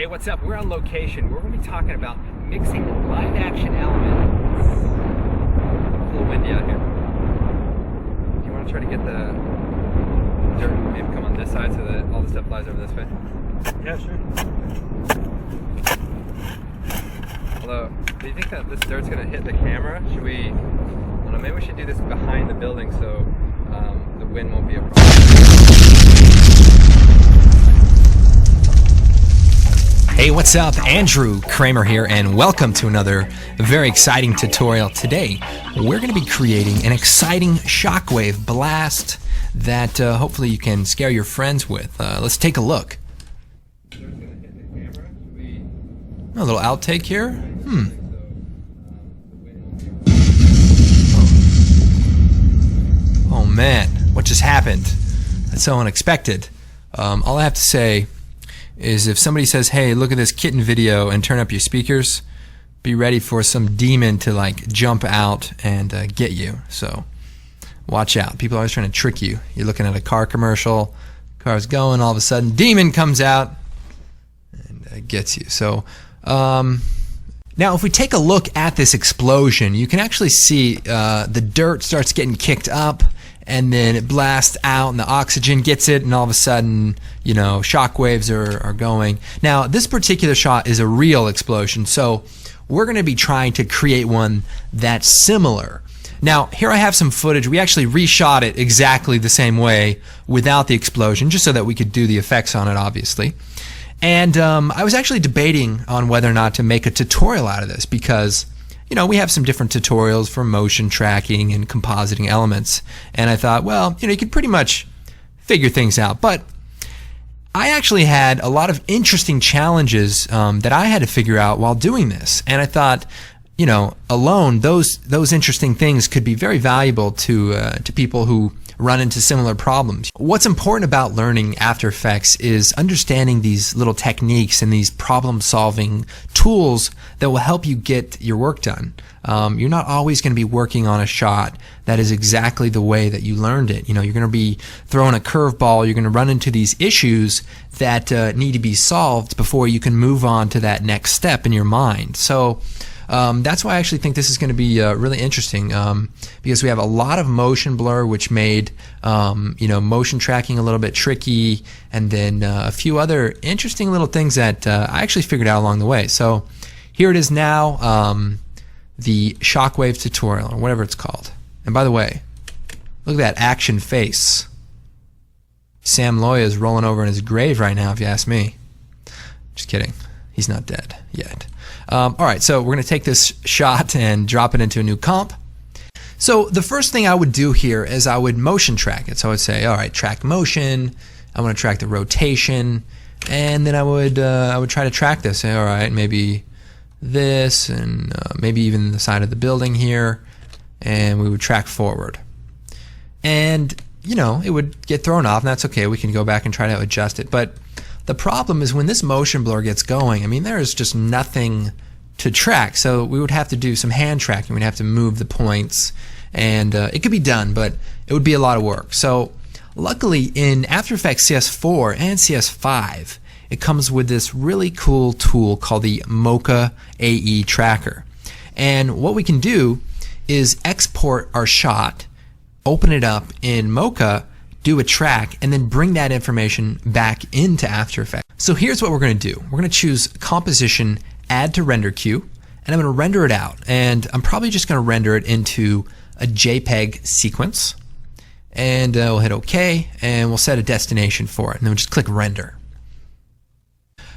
Hey, what's up? We're on location. We're going to be talking about mixing live action elements. It's a little windy out here. Do you want to try to get the dirt, maybe come on this side so that all the stuff flies over this way? Yeah, sure. Although, do you think that this dirt's going to hit the camera? Should we, I don't know, maybe we should do this behind the building so the wind won't be a problem. Hey, what's up? Andrew Kramer here, and welcome to another very exciting tutorial. Today, we're going to be creating an exciting shockwave blast that hopefully you can scare your friends with. Let's take a look. A little outtake here. Oh man, what just happened? That's so unexpected. All I have to say is if somebody says, hey, look at this kitten video and turn up your speakers, be ready for some demon to like jump out and get you. So watch out. People are always trying to trick you. You're looking at a car commercial, car's going, all of a sudden demon comes out and gets you. So now if we take a look at this explosion, you can actually see the dirt starts getting kicked up, and then it blasts out and the oxygen gets it, and all of a sudden, you know, shock waves are going. Now, this particular shot is a real explosion, so we're going to be trying to create one that's similar. Now, here I have some footage. We actually reshot it exactly the same way without the explosion, just so that we could do the effects on it, obviously. And I was actually debating on whether or not to make a tutorial out of this because, you know, we have some different tutorials for motion tracking and compositing elements. And I thought, well, you know, you could pretty much figure things out. But I actually had a lot of interesting challenges that I had to figure out while doing this. And I thought, you know, alone, those interesting things could be very valuable to people who run into similar problems. What's important about learning After Effects is understanding these little techniques and these problem-solving tools that will help you get your work done. You're not always going to be working on a shot that is exactly the way that you learned it. You know, you're going to be throwing a curveball. You're going to run into these issues that need to be solved before you can move on to that next step in your mind. So that's why I actually think this is going to be really interesting because we have a lot of motion blur, which made you know, motion tracking a little bit tricky, and then a few other interesting little things that I actually figured out along the way. So here it is now, the shockwave tutorial, or whatever it's called. And by the way, look at that action face. Sam Loya is rolling over in his grave right now, if you ask me. Just kidding. He's not dead yet. All right, so we're going to take this shot and drop it into a new comp. So the first thing I would do here is I would motion track it. So I would say, all right, track motion. I want to track the rotation, and then I would try to track this. Say, all right, maybe this, and maybe even the side of the building here, and we would track forward. And you know, it would get thrown off, and that's okay. We can go back and try to adjust it, but the problem is when this motion blur gets going, I mean, there is just nothing to track. So we would have to do some hand tracking. We'd have to move the points, and it could be done, but it would be a lot of work. So luckily in After Effects CS4 and CS5, it comes with this really cool tool called the Mocha AE Tracker. And what we can do is export our shot, open it up in Mocha, do a track, and then bring that information back into After Effects. So here's what we're going to do. We're going to choose Composition, Add to Render Queue, and I'm going to render it out. And I'm probably just going to render it into a JPEG sequence. And we'll hit OK, and we'll set a destination for it. And then we'll just click Render.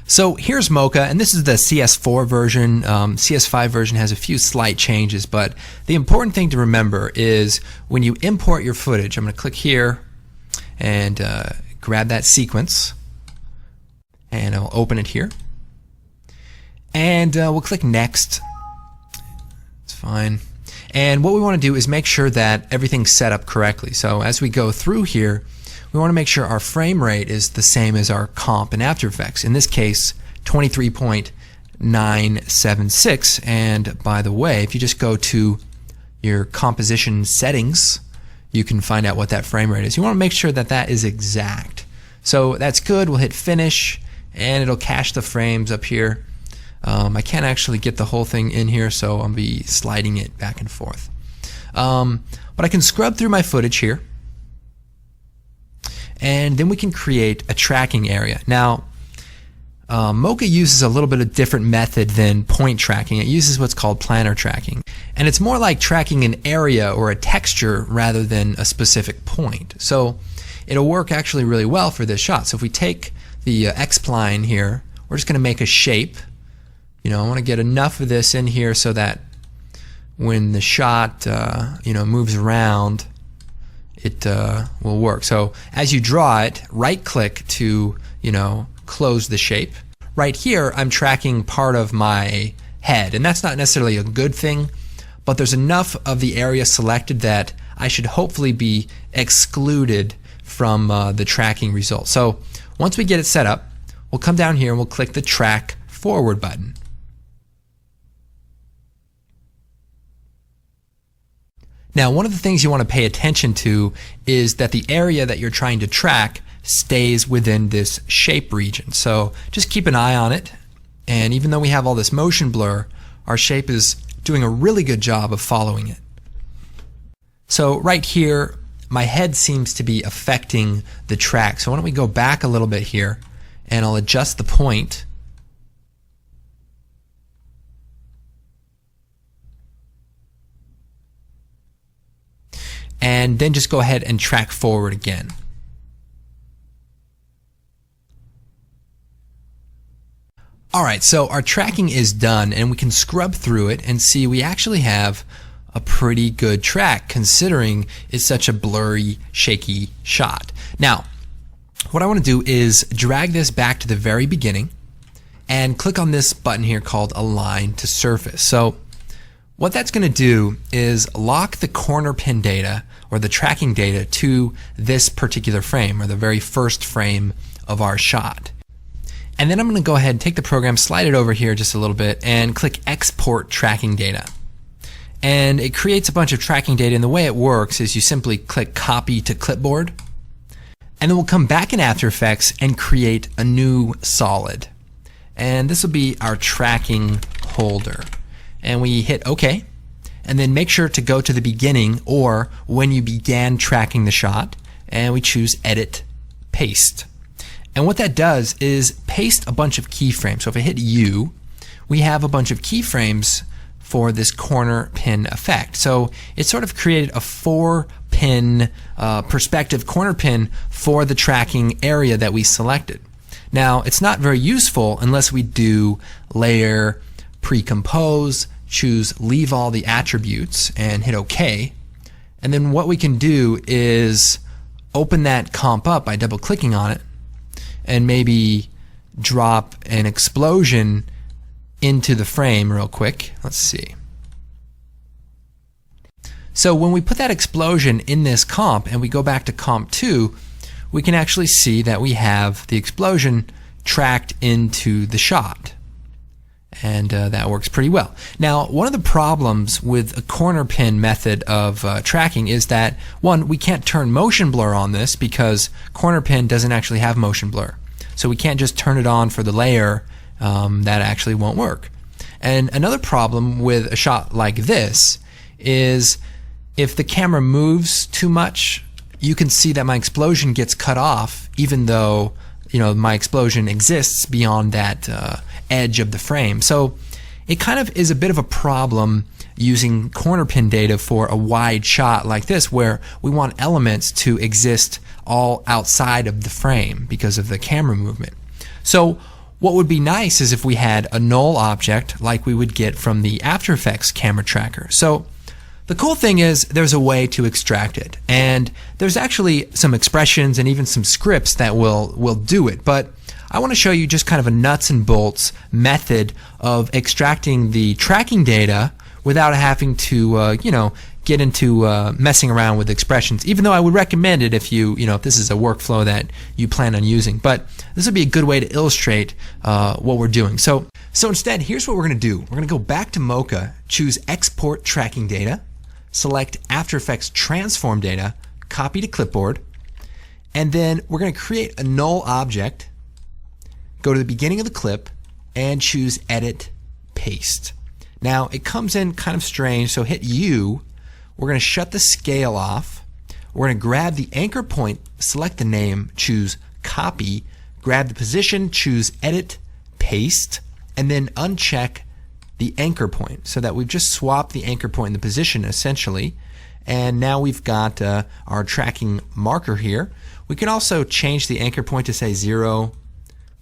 So here's Mocha, and this is the CS4 version. CS5 version has a few slight changes, but the important thing to remember is when you import your footage, I'm going to click here, and grab that sequence, and I'll open it here, and we'll click Next. It's fine. And what we want to do is make sure that everything's set up correctly. So as we go through here, we want to make sure our frame rate is the same as our comp in After Effects. In this case, 23.976. And by the way, if you just go to your composition settings, you can find out what that frame rate is. You want to make sure that that is exact. So that's good. We'll hit Finish, and it'll cache the frames up here. I can't actually get the whole thing in here, so I'll be sliding it back and forth. But I can scrub through my footage here, and then we can create a tracking area. Now, Mocha uses a little bit of different method than point tracking. It uses what's called planar tracking. And it's more like tracking an area or a texture rather than a specific point. So it'll work actually really well for this shot. So if we take the X-spline here, we're just going to make a shape. I want to get enough of this in here so that when the shot moves around, it will work. So as you draw it, right-click to close the shape. Right here, I'm tracking part of my head, and that's not necessarily a good thing, but there's enough of the area selected that I should hopefully be excluded from the tracking result. So once we get it set up, we'll come down here and we'll click the Track Forward button. Now, one of the things you want to pay attention to is that the area that you're trying to track stays within this shape region. So just keep an eye on it, and even though we have all this motion blur, our shape is doing a really good job of following it. So right here, my head seems to be affecting the track. So why don't we go back a little bit here, and I'll adjust the point. And then just go ahead and track forward again. Alright, so our tracking is done, and we can scrub through it and see we actually have a pretty good track considering it's such a blurry, shaky shot. Now, what I want to do is drag this back to the very beginning and click on this button here called Align to Surface. So what that's going to do is lock the corner pin data or the tracking data to this particular frame, or the very first frame of our shot. And then I'm going to go ahead and take the program, slide it over here just a little bit, and click Export Tracking Data. And it creates a bunch of tracking data, and the way it works is you simply click Copy to Clipboard, and then we'll come back in After Effects and create a new solid. And this will be our tracking holder. And we hit OK, and then make sure to go to the beginning or when you began tracking the shot, and we choose Edit, Paste. And what that does is paste a bunch of keyframes. So if I hit U, we have a bunch of keyframes for this corner pin effect. So it sort of created a 4-pin perspective corner pin for the tracking area that we selected. Now, it's not very useful unless we do Layer, Pre-compose, choose Leave All the Attributes, and hit OK. And then what we can do is open that comp up by double-clicking on it, and maybe drop an explosion into the frame real quick. Let's see. So when we put that explosion in this comp and we go back to comp 2, we can actually see that we have the explosion tracked into the shot. And that works pretty well. Now, one of the problems with a corner pin method of tracking is that, one, we can't turn motion blur on this because corner pin doesn't actually have motion blur. So we can't just turn it on for the layer. That actually won't work. And another problem with a shot like this is if the camera moves too much, you can see that my explosion gets cut off even though my explosion exists beyond that edge of the frame. So it kind of is a bit of a problem using corner pin data for a wide shot like this, where we want elements to exist all outside of the frame because of the camera movement. So what would be nice is if we had a null object like we would get from the After Effects camera tracker. So the cool thing is there's a way to extract it, and there's actually some expressions and even some scripts that will do it, but I want to show you just kind of a nuts and bolts method of extracting the tracking data without having to get into messing around with expressions, even though I would recommend it if if this is a workflow that you plan on using. But this would be a good way to illustrate what we're doing. So instead, here's what we're going to do. We're going to go back to Mocha, choose Export Tracking Data, select After Effects Transform Data, copy to Clipboard, and then we're going to create a null object, go to the beginning of the clip and choose Edit, Paste. Now it comes in kind of strange, so hit U. We're going to shut the scale off. We're going to grab the anchor point, select the name, choose Copy, grab the position, choose Edit, Paste, and then uncheck the anchor point, so that we've just swapped the anchor point in the position essentially. And now we've got our tracking marker here. We can also change the anchor point to say 0,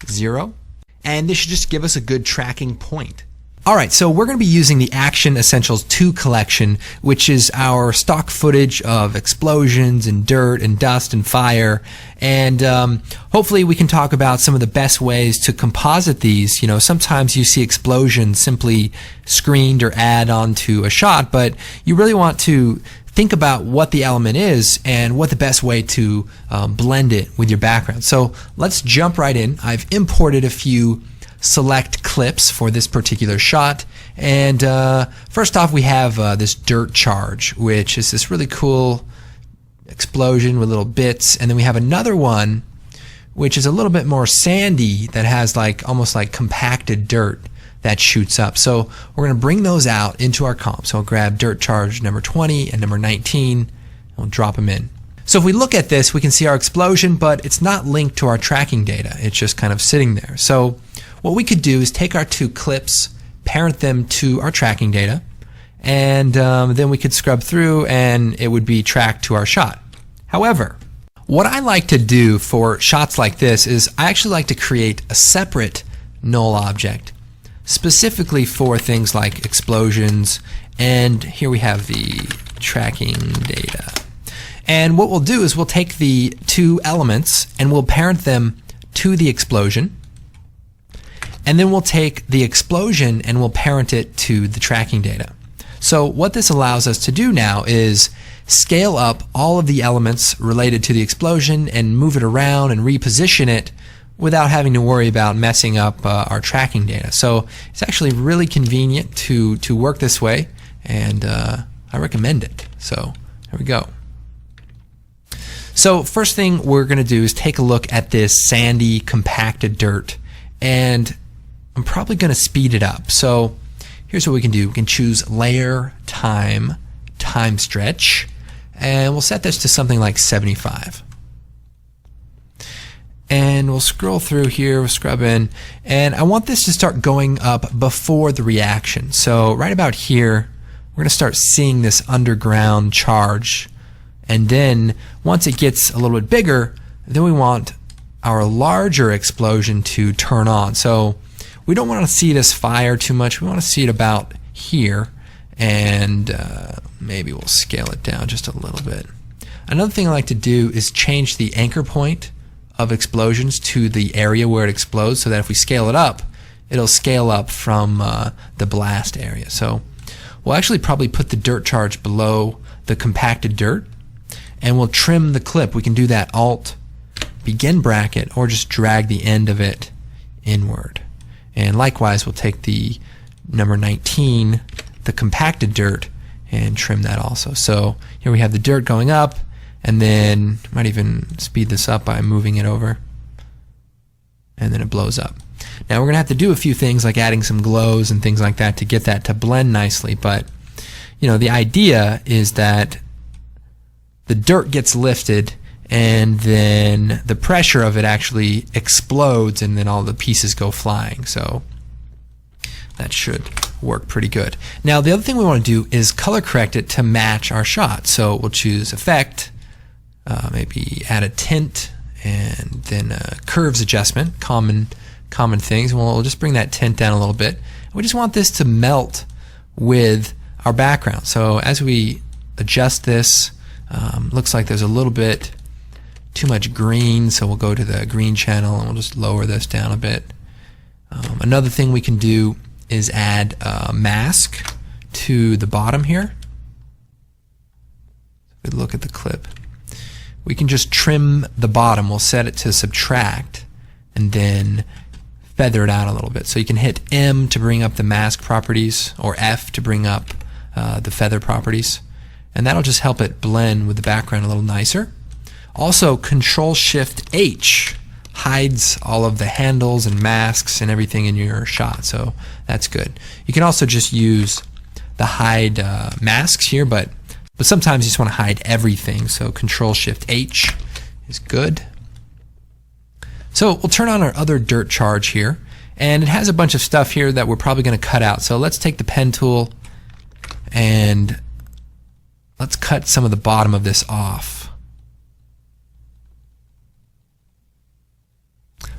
0, and this should just give us a good tracking point. Alright, so we're going to be using the Action Essentials 2 collection, which is our stock footage of explosions and dirt and dust and fire, and hopefully we can talk about some of the best ways to composite these. You know, sometimes you see explosions simply screened or add onto a shot, but you really want to think about what the element is and what the best way to blend it with your background. So let's jump right in. I've imported a few select clips for this particular shot, and first off we have this dirt charge, which is this really cool explosion with little bits, and then we have another one which is a little bit more sandy that has like almost like compacted dirt that shoots up. So we're going to bring those out into our comp. So I'll grab dirt charge number 20 and number 19 and we'll drop them in. So if we look at this, we can see our explosion, but it's not linked to our tracking data. It's just kind of sitting there. So what we could do is take our two clips, parent them to our tracking data, and then we could scrub through and it would be tracked to our shot. However, what I like to do for shots like this is I actually like to create a separate null object specifically for things like explosions, and here we have the tracking data. And what we'll do is we'll take the two elements and we'll parent them to the explosion, and then we'll take the explosion and we'll parent it to the tracking data. So what this allows us to do now is scale up all of the elements related to the explosion and move it around and reposition it without having to worry about messing up our tracking data. So it's actually really convenient to work this way, and I recommend it. So there we go. So first thing we're going to do is take a look at this sandy compacted dirt, and I'm probably going to speed it up. So here's what we can do. We can choose Layer, Time, Time Stretch, and we'll set this to something like 75. And we'll scroll through here, we'll scrub in, and I want this to start going up before the reaction. So right about here, we're going to start seeing this underground charge, and then once it gets a little bit bigger, then we want our larger explosion to turn on. So we don't want to see this fire too much. We want to see it about here, and maybe we'll scale it down just a little bit. Another thing I like to do is change the anchor point of explosions to the area where it explodes, so that if we scale it up, it'll scale up from the blast area. So we'll actually probably put the dirt charge below the compacted dirt, and we'll trim the clip. We can do that Alt, begin bracket, or just drag the end of it inward. And likewise, we'll take the number 19, the compacted dirt, and trim that also. So here we have the dirt going up, and then I might even speed this up by moving it over, and then it blows up. Now we're going to have to do a few things like adding some glows and things like that to get that to blend nicely, but you know, the idea is that the dirt gets lifted and then the pressure of it actually explodes and then all the pieces go flying. So that should work pretty good. Now the other thing we want to do is color correct it to match our shot. So we'll choose Effect, maybe add a tint, and then a curves adjustment, common things. We'll just bring that tint down a little bit. We just want this to melt with our background. So as we adjust this, looks like there's a little bit too much green, so we'll go to the green channel and we'll just lower this down a bit. Another thing we can do is add a mask to the bottom here. If we look at the clip, we can just trim the bottom. We'll set it to subtract and then feather it out a little bit. So you can hit M to bring up the mask properties, or F to bring up the feather properties, and that'll just help it blend with the background a little nicer. Also, Control Shift H hides all of the handles and masks and everything in your shot, so that's good. You can also just use the hide masks here, but sometimes you just want to hide everything, so Control-Shift-H is good. So we'll turn on our other dirt charge here, and it has a bunch of stuff here that we're probably going to cut out. So let's take the pen tool and let's cut some of the bottom of this off.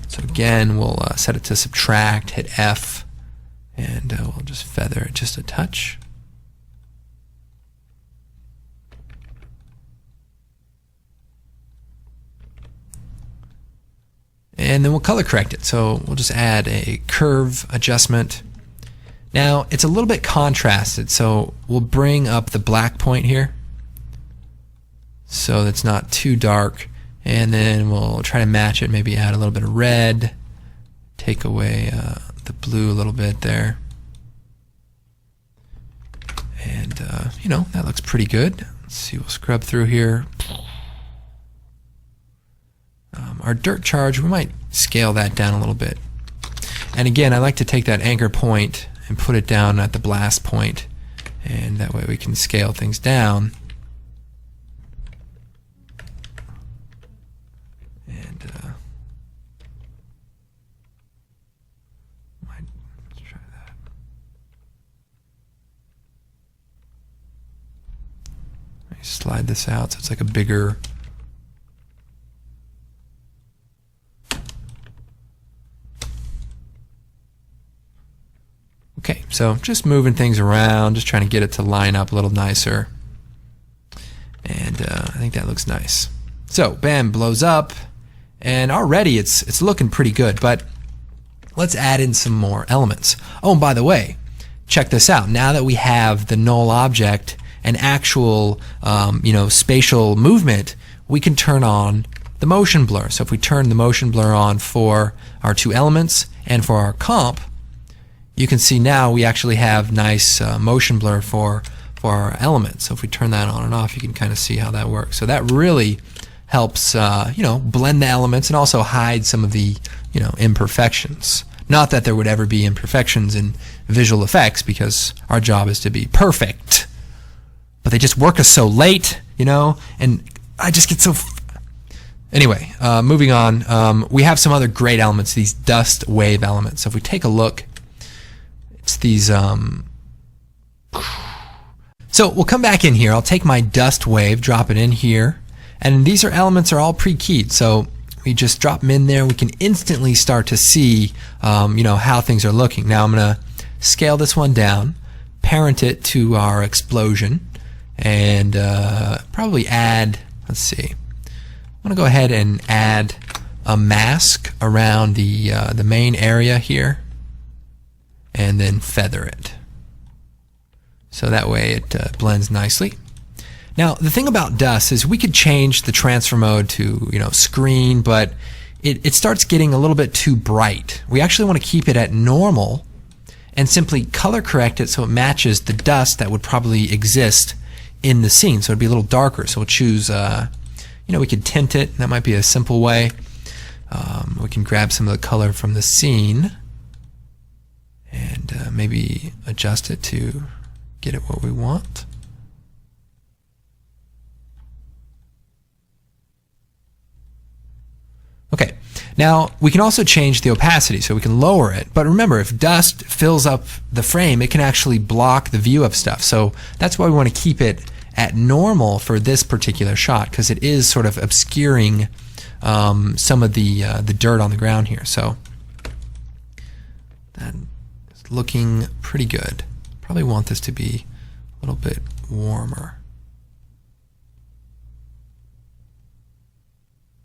So again, we'll set it to subtract, hit F, and we'll just feather it just a touch. And then we'll color correct it. So we'll just add a curve adjustment. Now it's a little bit contrasted, so we'll bring up the black point here so that's not too dark, and then we'll try to match it, maybe add a little bit of red, take away the blue a little bit there, and you know, that looks pretty good. Let's see, we'll scrub through here. Our dirt charge, we might scale that down a little bit. And again, I like to take that anchor point and put it down at the blast point, and that way we can scale things down. And let's try that. Slide this out so it's like a bigger. Okay, so just moving things around, just trying to get it to line up a little nicer. And I think that looks nice. So, bam, blows up. And already it's looking pretty good, but let's add in some more elements. Oh, and by the way, check this out. Now that we have the null object and actual spatial movement, we can turn on the motion blur. So if we turn the motion blur on for our two elements and for our comp, you can see now we actually have nice motion blur for our elements. So if we turn that on and off, you can kind of see how that works. So that really helps blend the elements and also hide some of the imperfections. Not that there would ever be imperfections in visual effects, because our job is to be perfect. But they just work us so late, and I just get so... Anyway, moving on, we have some other great elements, these dust wave elements. So if we take a look, it's these... So we'll come back in here. I'll take my dust wave, drop it in here, and these elements are all pre-keyed. So we just drop them in there. We can instantly start to see, how things are looking. Now I'm going to scale this one down, parent it to our explosion, and probably add. Let's see. I'm going to go ahead and add a mask around the main area here, and then feather it. So that way it blends nicely. Now the thing about dust is we could change the transfer mode to screen, but it starts getting a little bit too bright. We actually want to keep it at normal and simply color correct it so it matches the dust that would probably exist in the scene. So it'd be a little darker. So we'll choose, we could tint it. That might be a simple way. We can grab some of the color from the scene and maybe adjust it to get it what we want. Okay, now we can also change the opacity, so we can lower it. But remember, if dust fills up the frame, it can actually block the view of stuff. So that's why we want to keep it at normal for this particular shot, because it is sort of obscuring some of the dirt on the ground here. So that is looking pretty good. Probably want this to be a little bit warmer.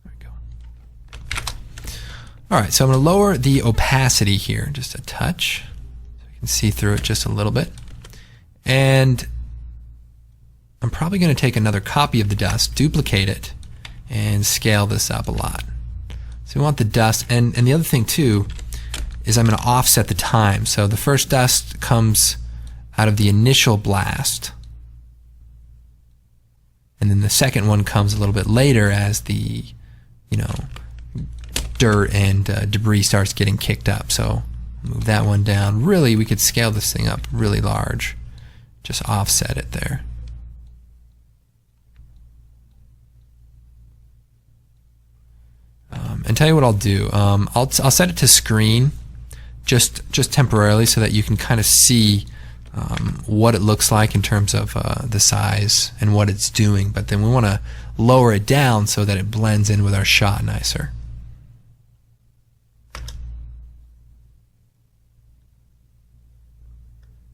There we go. Alright, so I'm going to lower the opacity here just a touch so you can see through it just a little bit. And I'm probably going to take another copy of the dust, duplicate it, and scale this up a lot. So we want the dust, and the other thing too is I'm going to offset the time. So the first dust comes out of the initial blast, and then the second one comes a little bit later as the dirt and debris starts getting kicked up. So move that one down. Really, we could scale this thing up really large. Just offset it there. And tell you what I'll do. I'll set it to screen just temporarily so that you can kind of see what it looks like in terms of the size and what it's doing. But then we want to lower it down so that it blends in with our shot nicer.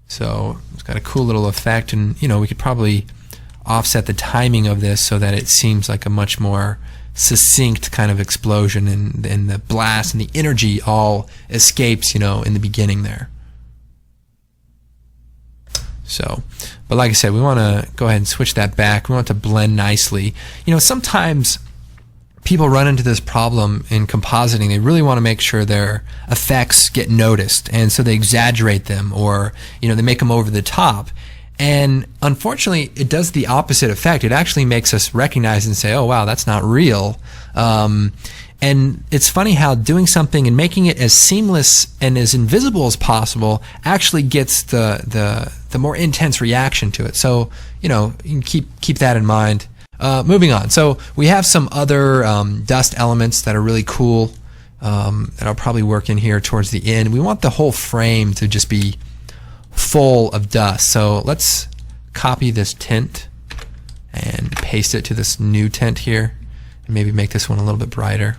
So it's got a cool little effect, and we could probably offset the timing of this so that it seems like a much more succinct kind of explosion, and the blast and the energy all escapes, in the beginning there. So, but like I said, we want to go ahead and switch that back. We want it to blend nicely. Sometimes people run into this problem in compositing. They really want to make sure their effects get noticed, and so they exaggerate them, or they make them over the top. And unfortunately, it does the opposite effect. It actually makes us recognize and say, "Oh wow, that's not real." And it's funny how doing something and making it as seamless and as invisible as possible actually gets the more intense reaction to it. So you can keep that in mind. Moving on. So we have some other dust elements that are really cool that I'll probably work in here towards the end. We want the whole frame to just be full of dust. So let's copy this tint and paste it to this new tint here, and maybe make this one a little bit brighter.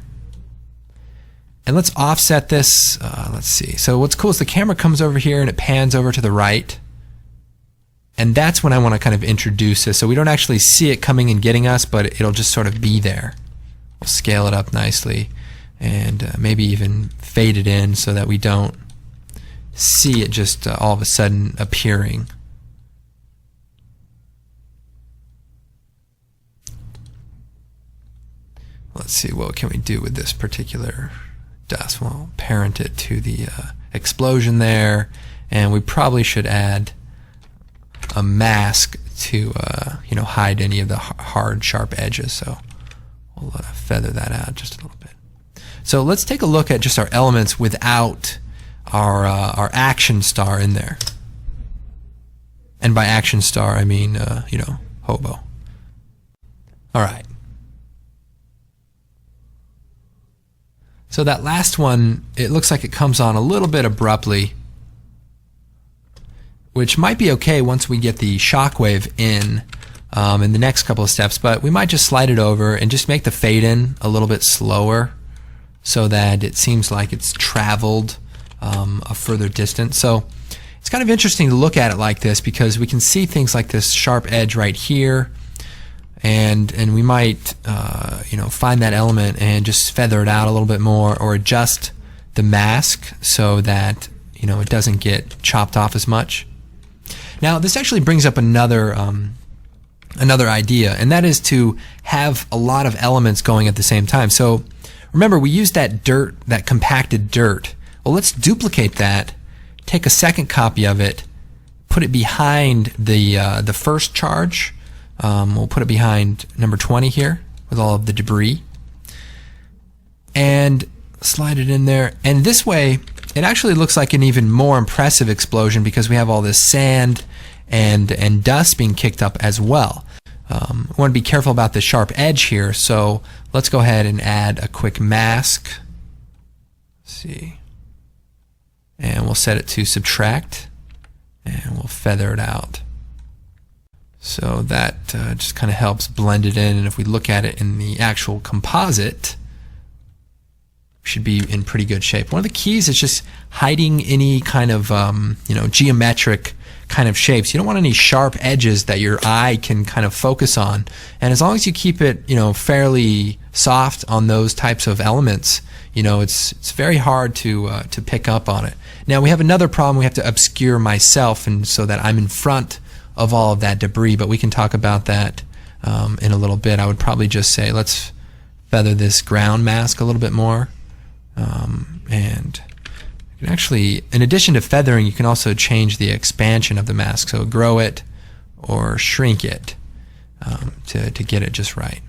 And let's offset this. Let's see. So what's cool is the camera comes over here and it pans over to the right. And that's when I want to kind of introduce this. So we don't actually see it coming and getting us, but it'll just sort of be there. We'll scale it up nicely and maybe even fade it in so that we don't see it just all of a sudden appearing. Let's see, what can we do with this particular dust? Well, parent it to the explosion there, and we probably should add a mask to hide any of the hard, sharp edges. So we'll feather that out just a little bit. So let's take a look at just our elements without our action star in there. And by action star, I mean hobo. All right. So that last one, it looks like it comes on a little bit abruptly, which might be okay once we get the shockwave in the next couple of steps, but we might just slide it over and just make the fade in a little bit slower so that it seems like it's traveled a further distance. So it's kind of interesting to look at it like this because we can see things like this sharp edge right here, and we might find that element and just feather it out a little bit more, or adjust the mask so that it doesn't get chopped off as much. Now this actually brings up another idea, and that is to have a lot of elements going at the same time. So remember, we used that dirt, that compacted dirt. Well, let's duplicate that, take a second copy of it, put it behind the first charge. We'll put it behind number 20 here with all of the debris, and slide it in there. And this way, it actually looks like an even more impressive explosion because we have all this sand and dust being kicked up as well. We want to be careful about the sharp edge here, so let's go ahead and add a quick mask. Let's see. And we'll set it to subtract, and we'll feather it out. So that just kind of helps blend it in, and if we look at it in the actual composite, we should be in pretty good shape. One of the keys is just hiding any kind of geometric kind of shapes. You don't want any sharp edges that your eye can kind of focus on, and as long as you keep it fairly soft on those types of elements, it's very hard to pick up on it. Now we have another problem. We have to obscure myself, and so that I'm in front of all of that debris, but we can talk about that in a little bit. I would probably just say let's feather this ground mask a little bit more, and you can actually, in addition to feathering, you can also change the expansion of the mask, so grow it or shrink it to get it just right.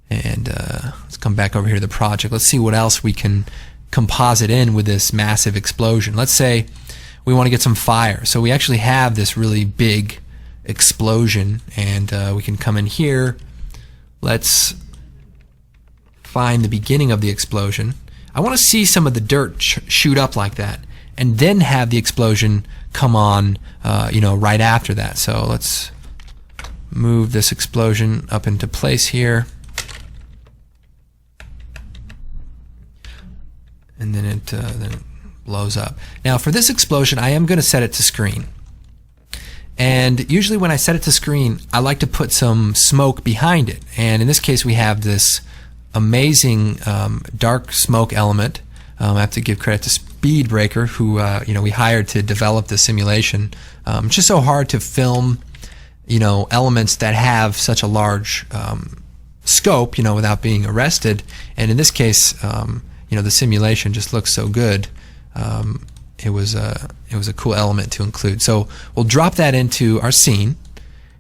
And let's come back over here to the project. Let's see what else we can composite in with this massive explosion. Let's say we want to get some fire. So we actually have this really big explosion, and we can come in here. Let's find the beginning of the explosion. I want to see some of the dirt shoot up like that, and then have the explosion come on, right after that. So let's move this explosion up into place here. And then it blows up. Now for this explosion, I am going to set it to screen. And usually when I set it to screen, I like to put some smoke behind it. And in this case, we have this amazing dark smoke element. I have to give credit to Speedbreaker, who we hired to develop the simulation. It's just so hard to film, elements that have such a large scope, without being arrested. And in this case, the simulation just looks so good. It was a cool element to include. So we'll drop that into our scene,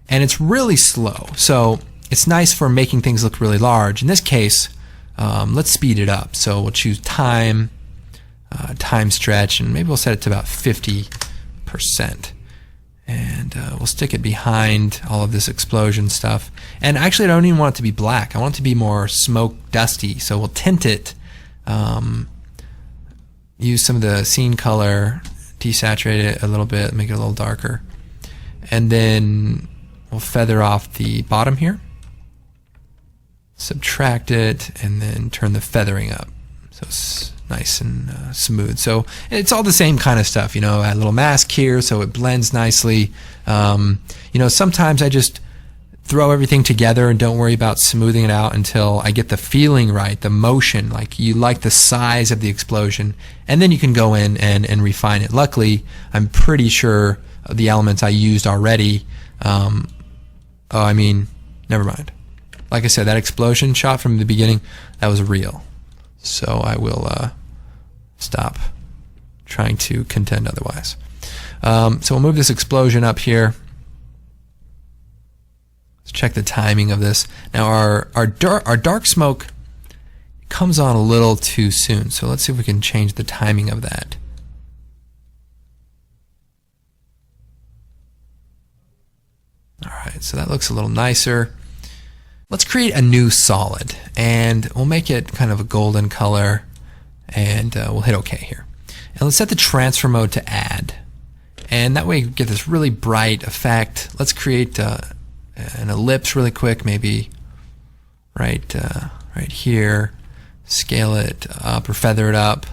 and it's really slow. So it's nice for making things look really large. In this case, let's speed it up. So we'll choose time stretch, and maybe we'll set it to about 50%. And we'll stick it behind all of this explosion stuff. And actually, I don't even want it to be black. I want it to be more smoke dusty. So we'll tint it. Use some of the scene color, desaturate it a little bit, make it a little darker, and then we'll feather off the bottom here, subtract it, and then turn the feathering up so it's nice and smooth. So it's all the same kind of stuff, add a little mask here so it blends nicely. Sometimes I just throw everything together and don't worry about smoothing it out until I get the feeling right, the motion, like you like the size of the explosion, and then you can go in and refine it. Luckily, I'm pretty sure of the elements I used already. Never mind. Like I said, that explosion shot from the beginning, that was real. So I will stop trying to contend otherwise. So we'll move this explosion up here. Let's check the timing of this. Now our dark smoke comes on a little too soon, so let's see if we can change the timing of that. Alright, so that looks a little nicer. Let's create a new solid, and we'll make it kind of a golden color, and we'll hit OK here. And let's set the transfer mode to add, and that way you get this really bright effect. Let's create an ellipse really quick, maybe right here. Scale it up or feather it up.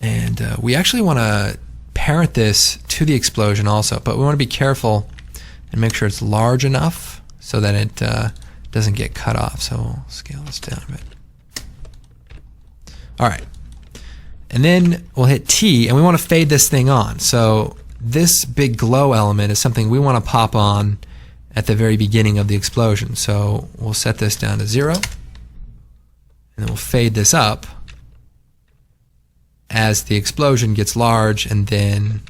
And we actually want to parent this to the explosion also, but we want to be careful and make sure it's large enough so that it doesn't get cut off. So we'll scale this down a bit. Alright. And then we'll hit T, and we want to fade this thing on. So this big glow element is something we want to pop on at the very beginning of the explosion. So we'll set this down to 0, and then we'll fade this up as the explosion gets large, and then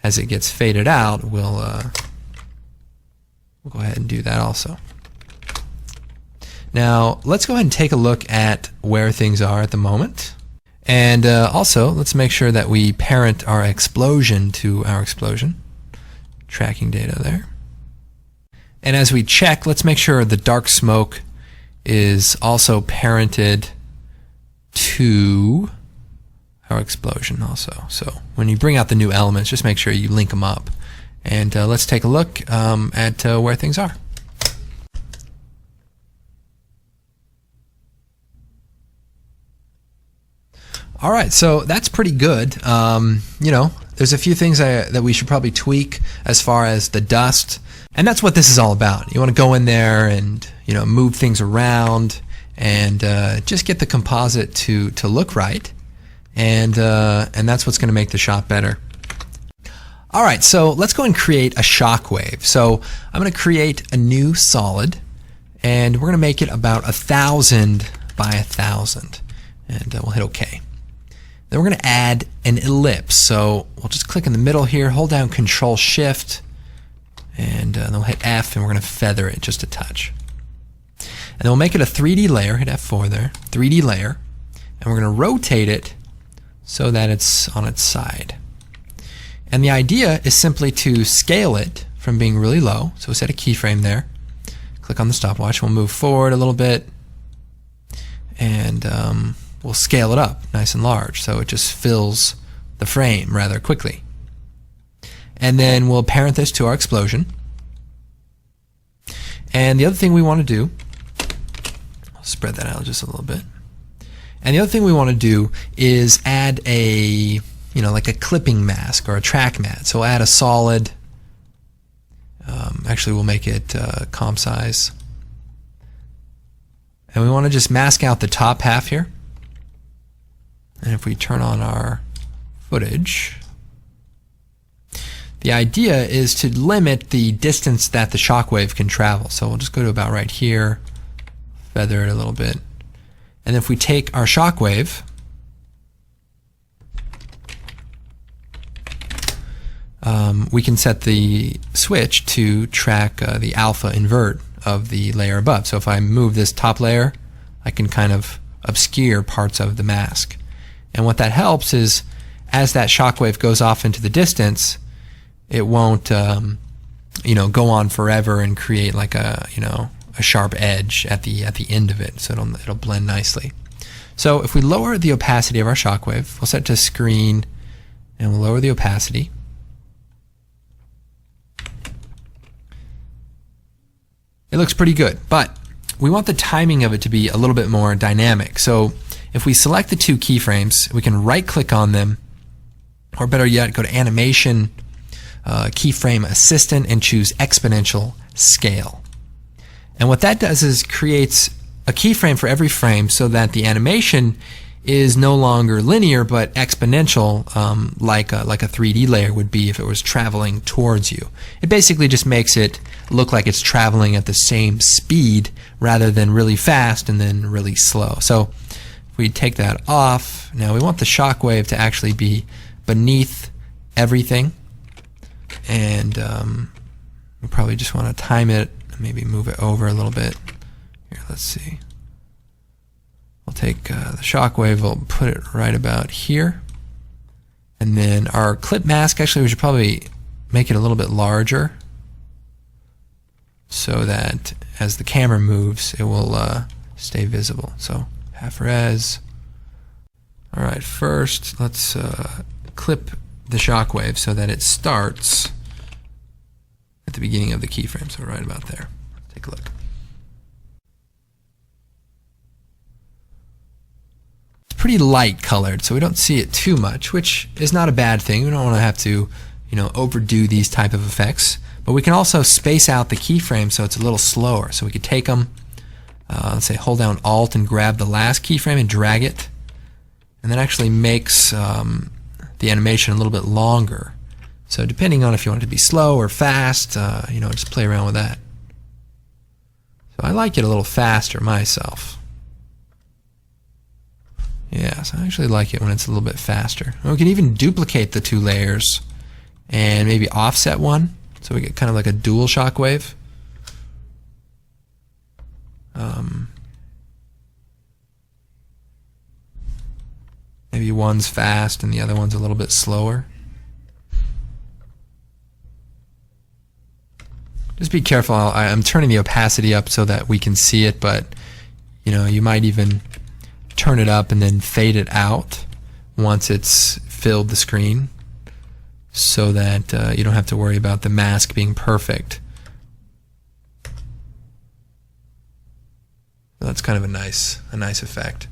as it gets faded out, we'll go ahead and do that also. Now let's go ahead and take a look at where things are at the moment. And also, let's make sure that we parent our explosion to our explosion. Tracking data there. And as we check, let's make sure the dark smoke is also parented to our explosion also. So when you bring out the new elements, just make sure you link them up. And let's take a look at where things are. All right, so that's pretty good. There's a few things that we should probably tweak as far as the dust, and that's what this is all about. You want to go in there and move things around and just get the composite to look right, and that's what's going to make the shot better. All right, so let's go and create a shockwave. So I'm going to create a new solid, and we're going to make it about 1,000 by 1,000, and we'll hit OK. Then we're going to add an ellipse. So we'll just click in the middle here, hold down Control-Shift, and then we'll hit F, and we're going to feather it just a touch. And then we'll make it a 3D layer, hit F4 there, 3D layer, and we're going to rotate it so that it's on its side. And the idea is simply to scale it from being really low. So we'll set a keyframe there, click on the stopwatch, we'll move forward a little bit, and we'll scale it up nice and large so it just fills the frame rather quickly. And then we'll parent this to our explosion. And the other thing we want to do, I'll spread that out just a little bit. And the other thing we want to do is add a, like a clipping mask or a track mat. So we'll add a solid, actually we'll make it comp size. And we want to just mask out the top half here. And if we turn on our footage, the idea is to limit the distance that the shockwave can travel. So we'll just go to about right here, feather it a little bit. And if we take our shockwave, we can set the switch to track the alpha invert of the layer above. So if I move this top layer, I can kind of obscure parts of the mask. And what that helps is as that shockwave goes off into the distance, it won't go on forever and create like a sharp edge at the end of it, so it'll blend nicely. So if we lower the opacity of our shockwave, we'll set to screen and we'll lower the opacity. It looks pretty good, but we want the timing of it to be a little bit more dynamic. So if we select the two keyframes, we can right click on them, or better yet, go to Animation, Keyframe Assistant, and choose Exponential Scale. And what that does is creates a keyframe for every frame so that the animation is no longer linear but exponential, like a 3D layer would be if it was traveling towards you. It basically just makes it look like it's traveling at the same speed rather than really fast and then really slow. So if we take that off, now we want the shockwave to actually be beneath everything, and we probably just want to time it, maybe move it over a little bit. Here, let's see. We'll take the shockwave, we'll put it right about here. And then our clip mask, actually we should probably make it a little bit larger so that as the camera moves it will stay visible. So half res. Alright, first let's clip the shockwave so that it starts at the beginning of the keyframe, so right about there. Take a look. It's pretty light colored, so we don't see it too much, which is not a bad thing. We don't want to have to, overdo these type of effects. But we can also space out the keyframe so it's a little slower. So we could take them, let's say hold down Alt and grab the last keyframe and drag it, and that actually makes the animation a little bit longer. So depending on if you want it to be slow or fast, just play around with that. So I like it a little faster myself. Yeah, so I actually like it when it's a little bit faster. And we can even duplicate the two layers and maybe offset one, so we get kind of like a dual shockwave. Maybe one's fast and the other one's a little bit slower. Just be careful. I'm turning the opacity up so that we can see it, but you might even turn it up and then fade it out once it's filled the screen so that you don't have to worry about the mask being perfect. That's kind of a nice effect.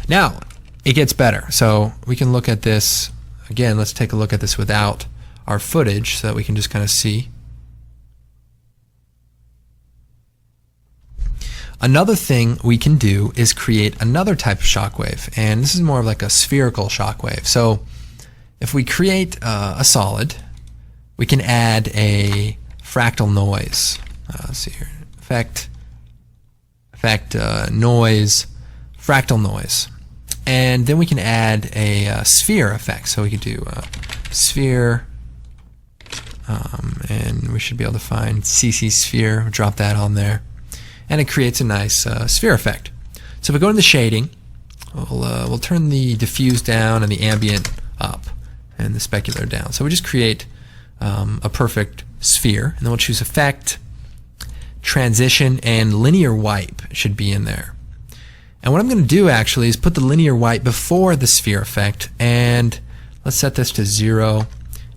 Now it gets better. So we can look at this again. Let's take a look at this without our footage so that we can just kind of see. Another thing we can do is create another type of shockwave, and this is more of like a spherical shockwave. So if we create a solid, we can add a fractal noise. Let's see here, effect noise, fractal noise, and then we can add a sphere effect. So we could do sphere, and we should be able to find CC sphere. Drop that on there. and it creates a nice sphere effect. So if we go into the shading, we'll turn the diffuse down and the ambient up and the specular down. So we just create a perfect sphere, and then we'll choose effect, transition, and linear wipe should be in there. And what I'm going to do actually is put the linear wipe before the sphere effect, and let's set this to 0, and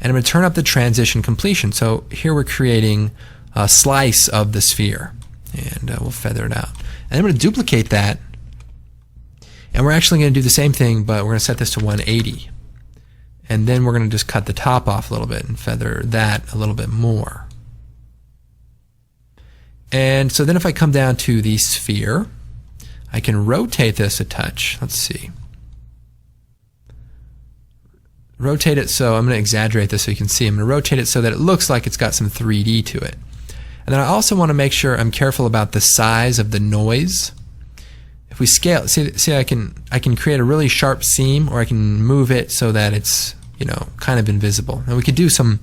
I'm going to turn up the transition completion. So here we're creating a slice of the sphere, and we'll feather it out. And I'm going to duplicate that, and we're actually going to do the same thing, but we're going to set this to 180. And then we're going to just cut the top off a little bit and feather that a little bit more. And so then if I come down to the sphere, I can rotate this a touch. Let's see. Rotate it so, I'm going to exaggerate this so you can see. I'm going to rotate it so that it looks like it's got some 3D to it. And then I also want to make sure I'm careful about the size of the noise. If we scale, see I can create a really sharp seam, or I can move it so that it's, you know, kind of invisible. And we could do some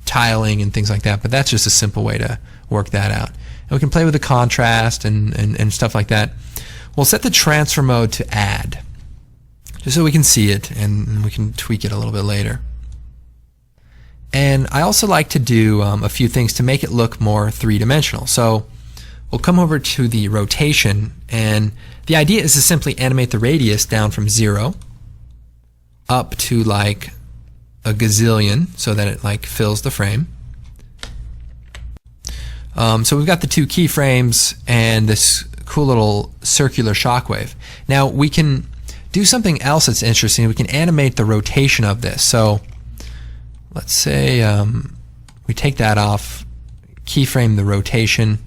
tiling and things like that, but that's just a simple way to work that out. And we can play with the contrast and stuff like that. We'll set the transfer mode to add, just so we can see it, and we can tweak it a little bit later. And I also like to do a few things to make it look more three-dimensional. So we'll come over to the rotation, and the idea is to simply animate the radius down from 0 up to like a gazillion, so that it like fills the frame. So we've got the two keyframes and this cool little circular shockwave. Now we can do something else that's interesting. We can animate the rotation of this. So let's say we take that off, keyframe the rotation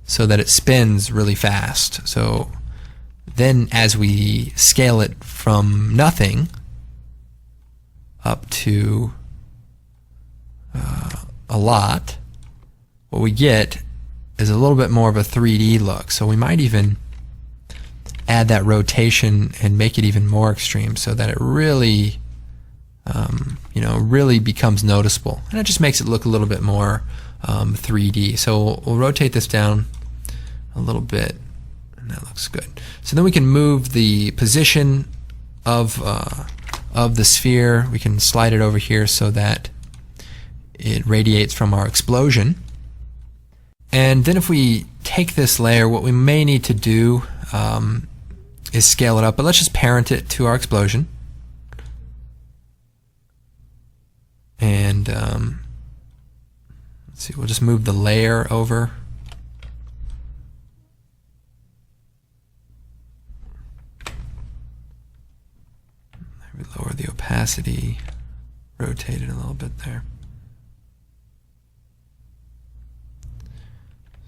so that it spins really fast. So then as we scale it from nothing up to a lot, what we get is a little bit more of a 3D look. So we might even add that rotation and make it even more extreme so that it really, really becomes noticeable. And it just makes it look a little bit more 3D. So we'll rotate this down a little bit, and that looks good. So then we can move the position of the sphere. We can slide it over here so that it radiates from our explosion. And then if we take this layer, what we may need to do is scale it up, but let's just parent it to our explosion. And let's see, we'll just move the layer over. Maybe lower the opacity, rotate it a little bit there.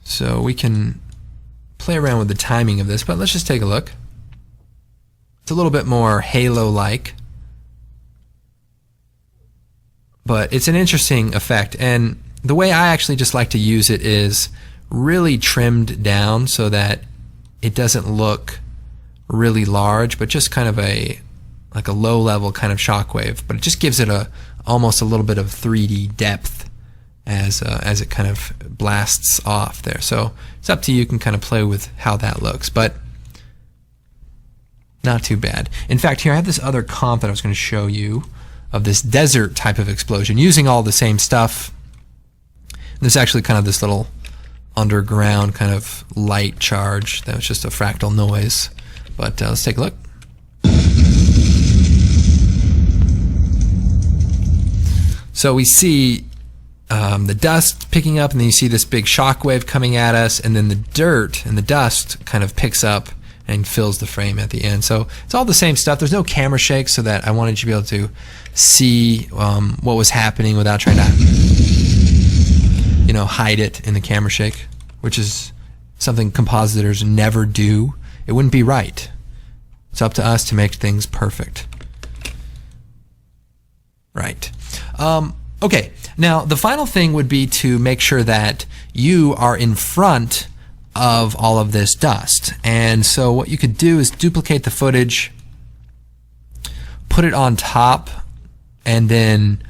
So we can play around with the timing of this, but let's just take a look. It's a little bit more halo-like, but it's an interesting effect. And the way I actually just like to use it is really trimmed down so that it doesn't look really large, but just kind of like a low-level kind of shockwave. But it just gives it almost a little bit of 3D depth as it kind of blasts off there. So it's up to you. You can kind of play with how that looks, but not too bad. In fact, here I have this other comp that I was going to show you of this desert type of explosion using all the same stuff. And there's actually kind of this little underground kind of light charge that was just a fractal noise. But let's take a look. So we see the dust picking up, and then you see this big shock wave coming at us, and then the dirt and the dust kind of picks up and fills the frame at the end. So it's all the same stuff. There's no camera shake, so that I wanted you to be able to see what was happening without trying to hide it in the camera shake, which is something compositors never do. It wouldn't be right. It's up to us to make things perfect. Right. Okay, now the final thing would be to make sure that you are in front of all of this dust. And so what you could do is duplicate the footage, put it on top, and then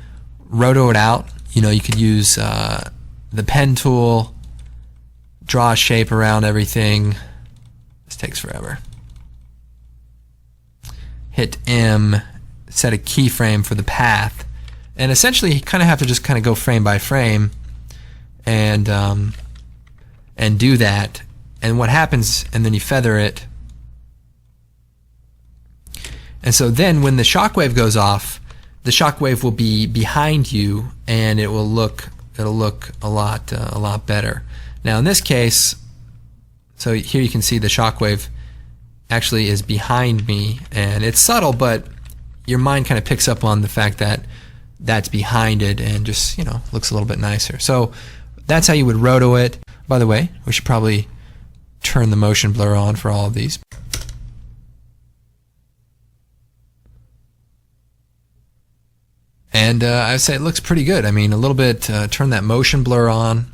roto it out. You could use the pen tool, draw a shape around everything. This takes forever. Hit M, set a keyframe for the path, and essentially you kind of have to just kind of go frame by frame and do that. And what happens, and then you feather it. And so then when the shockwave goes off, the shockwave will be behind you, and it'll look a lot better. Now in this case, so here you can see the shockwave actually is behind me, and it's subtle, but your mind kind of picks up on the fact that that's behind it and just, looks a little bit nicer. So that's how you would roto it. By the way, we should probably turn the motion blur on for all of these. And I would say it looks pretty good. I mean, a little bit, turn that motion blur on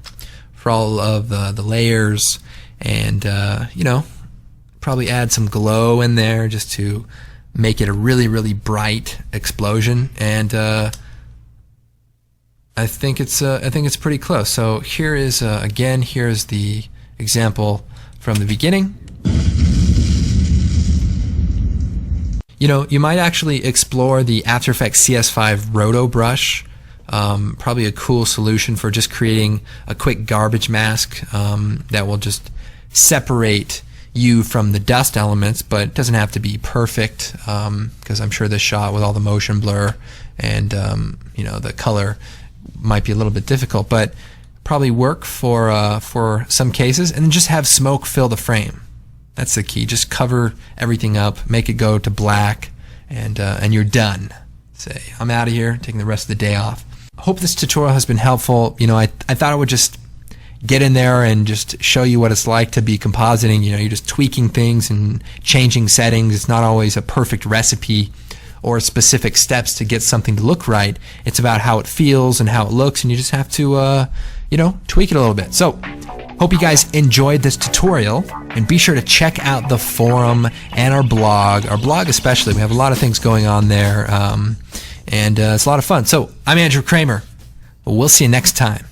for all of the layers, and probably add some glow in there just to make it a really, really bright explosion. And I think it's pretty close. So here is again, here's the example from the beginning. You might actually explore the After Effects CS5 Roto brush. Probably a cool solution for just creating a quick garbage mask that will just separate you from the dust elements, but it doesn't have to be perfect, because I'm sure this shot with all the motion blur and the color might be a little bit difficult, but probably work for some cases. And then just have smoke fill the frame. That's the key. Just cover everything up, make it go to black, and you're done. Say, I'm out of here, taking the rest of the day off. Hope this tutorial has been helpful. I thought I would just get in there and just show you what it's like to be compositing. You're just tweaking things and changing settings. It's not always a perfect recipe or specific steps to get something to look right. It's about how it feels and how it looks, and you just have to, tweak it a little bit. So, hope you guys enjoyed this tutorial, and be sure to check out the forum and our blog especially. We have a lot of things going on there, and it's a lot of fun. So, I'm Andrew Kramer. We'll see you next time.